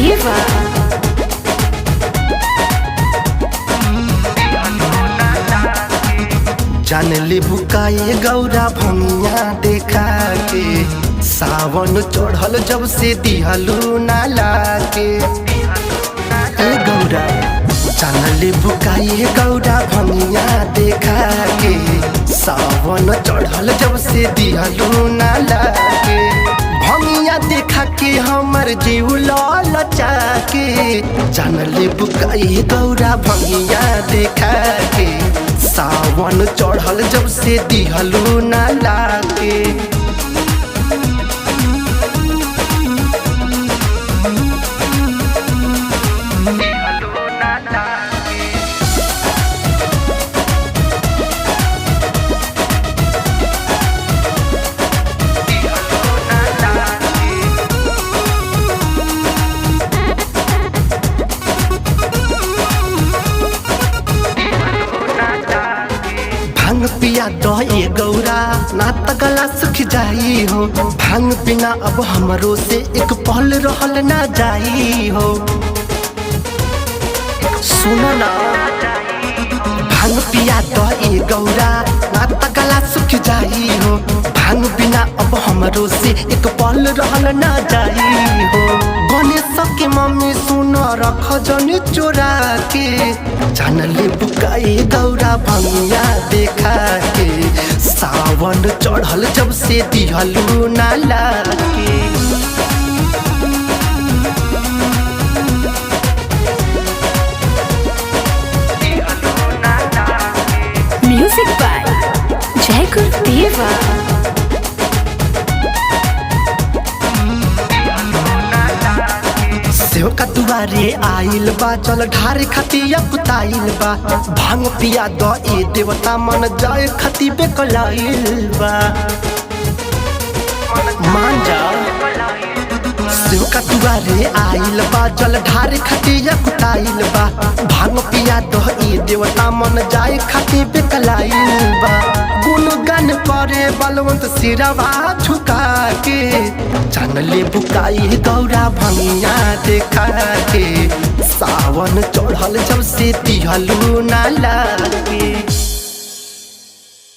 देवा। जान ले बुकाए गौरा भंगिया देखा के, सावन चढ़ल जब से दिहलू नाला के। ए गौरा जान ले बुकाए गौरा भंगिया देखा के, सावन चढ़ल जब से दिहलू नाला के। भंगिया देखा के हमर जीव ललचा के, जान ले बुकाए गौरा भंगिया देखा के, सावन चढ़ल जब से दिहलू नाला के। भांग पिया दे गौरा ना त गला सुख जाई हो, भांग बिना अब हमरो से एक पल रहल ना जाई हो। सुनो ना भांग पिया दे गौरा ना त गला सुख जाई हो, भांग बिना अब हमरो से एक पल रहल ना जाई हो। गणेश के मम्मी सुन रख जनी चोरा के, जान ले बुकाए गौरा भंगिया देखा के, सावन चढ़ल जब से दिहलू नाला के। म्यूजिक बाय जय गुरुदेवा। सेव का दुआरे आइल बा, चल ढारे खतिया कुताइल बा। भांग पिया दे देवता मन जाए खती बेकलाइल बा। मान जा सेव का दुआरे आइल बा, चल ढारे खतिया कुताइल बा। भांग पिया दे देवता मन जाए खती बेकलाइल बा। गुणगान करे बलवंत सिरवा झुका के, जान ले बुकाई गौरा भंगिया देखा के, सावन चढ़ल जब से दिहलू नाला के।